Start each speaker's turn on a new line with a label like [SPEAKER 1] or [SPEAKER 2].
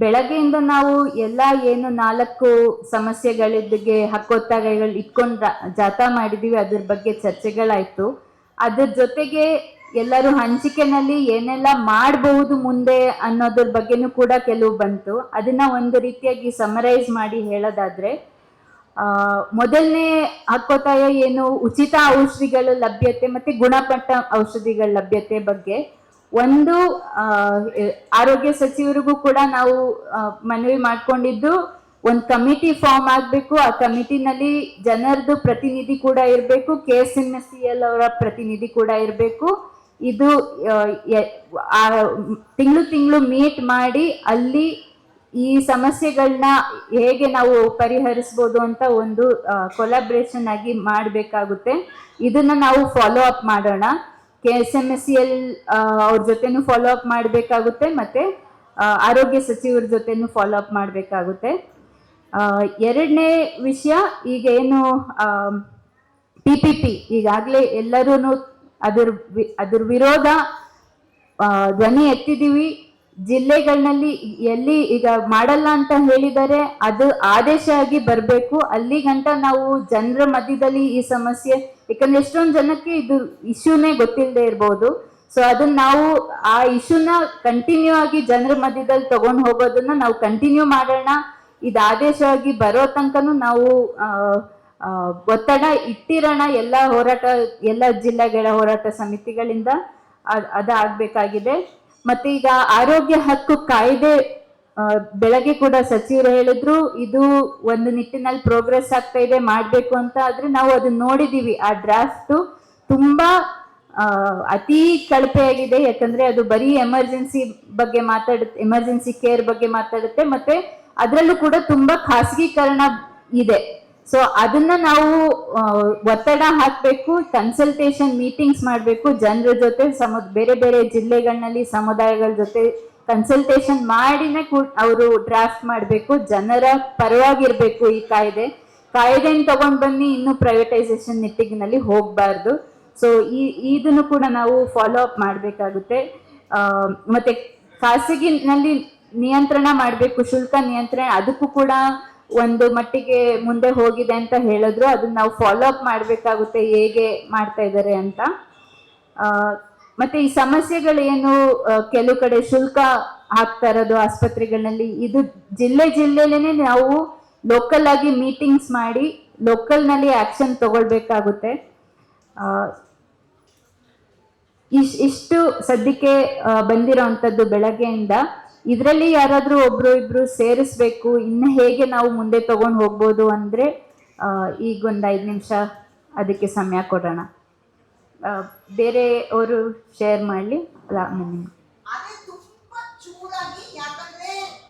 [SPEAKER 1] ಬೆಳಗ್ಗೆಯಿಂದ ನಾವು ಎಲ್ಲ ಏನು 4 ಸಮಸ್ಯೆಗಳಿಗೆ ಹಕ್ಕೊತ್ತಾಯಗಳು ಇಟ್ಕೊಂಡು ಜಾಥಾ ಮಾಡಿದೀವಿ, ಅದ್ರ ಬಗ್ಗೆ ಚರ್ಚೆಗಳಾಯ್ತು. ಅದ್ರ ಜೊತೆಗೆ ಎಲ್ಲರೂ ಹಂಚಿಕೆನಲ್ಲಿ ಏನೆಲ್ಲ ಮಾಡಬಹುದು ಮುಂದೆ ಅನ್ನೋದ್ರ ಬಗ್ಗೆನೂ ಕೂಡ ಕೆಲವು ಬಂತು. ಅದನ್ನ ಒಂದು ರೀತಿಯಾಗಿ ಸಮರೈಸ್ ಮಾಡಿ ಹೇಳೋದಾದ್ರೆ, ಮೊದಲನೇ ಹಕ್ಕೊತ್ತಾಯ ಏನು ಉಚಿತ ಔಷಧಿಗಳ ಲಭ್ಯತೆ ಮತ್ತೆ ಗುಣಮಟ್ಟ ಔಷಧಿಗಳ ಲಭ್ಯತೆ ಬಗ್ಗೆ ಒಂದು ಆರೋಗ್ಯ ಸಚಿವರಿಗೂ ಕೂಡ ನಾವು ಮನವಿ ಮಾಡ್ಕೊಂಡಿದ್ದು, ಒಂದು ಕಮಿಟಿ ಫಾರ್ಮ್ ಆಗಬೇಕು. ಆ ಕಮಿಟಿನಲ್ಲಿ ಜನರದು ಪ್ರತಿನಿಧಿ ಕೂಡ ಇರಬೇಕು, KSMCL ಅವರ ಪ್ರತಿನಿಧಿ ಕೂಡ ಇರಬೇಕು. ಇದು ತಿಂಗಳು ಮೀಟ್ ಮಾಡಿ ಅಲ್ಲಿ ಈ ಸಮಸ್ಯೆಗಳನ್ನ ಹೇಗೆ ನಾವು ಪರಿಹರಿಸ್ಬೋದು ಅಂತ ಒಂದು ಕೊಲಾಬ್ರೇಷನ್ ಆಗಿ ಮಾಡಬೇಕಾಗುತ್ತೆ. ಇದನ್ನ ನಾವು ಫಾಲೋ ಅಪ್ ಮಾಡೋಣ. KSMCL ಅವ್ರ ಜೊತೆನೂ ಫಾಲೋ ಅಪ್ ಮಾಡಬೇಕಾಗುತ್ತೆ, ಮತ್ತೆ ಆರೋಗ್ಯ ಸಚಿವರ ಜೊತೆನೂ ಫಾಲೋ ಅಪ್ ಮಾಡಬೇಕಾಗುತ್ತೆ. ಎರಡನೇ ವಿಷಯ, ಈಗ ಏನು PPP ಈಗಾಗಲೇ ಎಲ್ಲರೂ ಅದ್ರ ವಿರೋಧ ಧ್ವನಿ ಎತ್ತಿದೀವಿ. ಜಿಲ್ಲೆಗಳಲ್ಲಿ ಎಲ್ಲಿ ಈಗ ಮಾಡಲ್ಲ ಅಂತ ಹೇಳಿದರೆ ಅದು ಆದೇಶ ಆಗಿ ಬರಬೇಕು. ಅಲ್ಲಿಗಂಟ ನಾವು ಜನರ ಮಧ್ಯದಲ್ಲಿ ಈ ಸಮಸ್ಯೆ, ಯಾಕಂದ್ರೆ ಎಷ್ಟೊಂದು ಜನಕ್ಕೆ ಇದು ಇಶ್ಯೂನೇ ಗೊತ್ತಿಲ್ಲದೆ ಇರ್ಬೋದು. ಸೊ ಅದನ್ನ ನಾವು ಆ ಇಶ್ಯೂನ ಕಂಟಿನ್ಯೂ ಆಗಿ ಜನರ ಮಧ್ಯದಲ್ಲಿ ತಗೊಂಡು ಹೋಗೋದನ್ನ ನಾವು ಕಂಟಿನ್ಯೂ ಮಾಡೋಣ. ಇದು ಆದೇಶವಾಗಿ ಬರೋ ತನಕನೂ ನಾವು ಒತ್ತಡ ಇಟ್ಟಿರೋಣ. ಎಲ್ಲ ಜಿಲ್ಲೆಗಳ ಹೋರಾಟ ಸಮಿತಿಗಳಿಂದ ಅದಾಗಬೇಕಾಗಿದೆ. ಮತ್ತೆ ಈಗ ಆರೋಗ್ಯ ಹಕ್ಕು ಕಾಯ್ದೆ ಬೆಳಗ್ಗೆ ಕೂಡ ಸಚಿವರು ಹೇಳಿದ್ರು, ಇದು ಒಂದು ನಿಟ್ಟಿನಲ್ಲಿ ಪ್ರೋಗ್ರೆಸ್ ಆಗ್ತಾ ಇದೆ, ಮಾಡಬೇಕು ಅಂತ. ಆದ್ರೆ ನಾವು ಅದನ್ನ ನೋಡಿದೀವಿ, ಆ ಡ್ರಾಫ್ಟ್ ತುಂಬಾ ಅತಿ ಕಳಪೆಯಾಗಿದೆ. ಯಾಕಂದ್ರೆ ಅದು ಬರೀ ಎಮರ್ಜೆನ್ಸಿ ಬಗ್ಗೆ ಮಾತಾಡುತ್ತೆ, ಎಮರ್ಜೆನ್ಸಿ ಕೇರ್ ಬಗ್ಗೆ ಮಾತಾಡುತ್ತೆ, ಮತ್ತೆ ಅದರಲ್ಲೂ ಕೂಡ ತುಂಬಾ ಖಾಸಗೀಕರಣ ಇದೆ. ಸೊ ಅದನ್ನ ನಾವು ಒತ್ತಡ ಹಾಕಬೇಕು, ಕನ್ಸಲ್ಟೇಷನ್ ಮೀಟಿಂಗ್ಸ್ ಮಾಡಬೇಕು, ಜನರ ಜೊತೆ ಬೇರೆ ಬೇರೆ ಜಿಲ್ಲೆಗಳಲ್ಲಿ ಸಮುದಾಯಗಳ ಜೊತೆ ಕನ್ಸಲ್ಟೇಷನ್ ಮಾಡಿನೇ ಅವರು ಡ್ರಾಫ್ಟ್ ಮಾಡಬೇಕು. ಜನರ ಪರವಾಗಿರ್ಬೇಕು. ಈ ಕಾಯ್ದೆನ ತಗೊಂಡ್ ಬನ್ನಿ ಇನ್ನು ಪ್ರೈವೇಟೈಸೇಷನ್ ನಿಟ್ಟಿನಲ್ಲಿ ಹೋಗಬಾರ್ದು. ಸೊ ಇದನ್ನು ಕೂಡ ನಾವು ಫಾಲೋ ಅಪ್ ಮಾಡಬೇಕಾಗುತ್ತೆ. ಮತ್ತೆ ಖಾಸಗಿನಲ್ಲಿ ನಿಯಂತ್ರಣ ಮಾಡಬೇಕು, ಶುಲ್ಕ ನಿಯಂತ್ರಣ, ಅದಕ್ಕೂ ಕೂಡ ಒಂದು ಮಟ್ಟಿಗೆ ಮುಂದೆ ಹೋಗಿದೆ ಅಂತ ಹೇಳಿದ್ರು. ಅದನ್ನ ನಾವು ಫಾಲೋ ಅಪ್ ಮಾಡಬೇಕಾಗುತ್ತೆ, ಹೇಗೆ ಮಾಡ್ತಾ ಇದ್ದಾರೆ ಅಂತ. ಮತ್ತೆ ಈ ಸಮಸ್ಯೆಗಳೇನು ಕೆಲವು ಕಡೆ ಶುಲ್ಕ ಹಾಕ್ತಾ ಇರೋದು ಆಸ್ಪತ್ರೆಗಳಲ್ಲಿ, ಇದು ಜಿಲ್ಲೆಲೇನೆ ನಾವು ಲೋಕಲ್ ಆಗಿ ಮೀಟಿಂಗ್ಸ್ ಮಾಡಿ ಲೋಕಲ್ ನಲ್ಲಿ ಆಕ್ಷನ್ ತಗೊಳ್ಬೇಕಾಗುತ್ತೆ. ಇಷ್ಟು ಸದ್ಯಕ್ಕೆ ಬಂದಿರೋಂಥದ್ದು ಬೆಳಗ್ಗೆಯಿಂದ. ಇದರಲ್ಲಿ ಯಾರಾದ್ರೂ ಒಬ್ರು ಇಬ್ರು ಸೇರಿಸ್ಬೇಕು, ಇನ್ನು ಹೇಗೆ ನಾವು ಮುಂದೆ ತಗೊಂಡು ಹೋಗ್ಬೋದು ಅಂದ್ರೆ ಈಗ ಒಂದು 5 ನಿಮಿಷ ಅದಕ್ಕೆ ಸಮಯ ಕೊಡೋಣ. ಬೇರೆ ಅವರು ಶೇರ್ ಮಾಡಲಿ.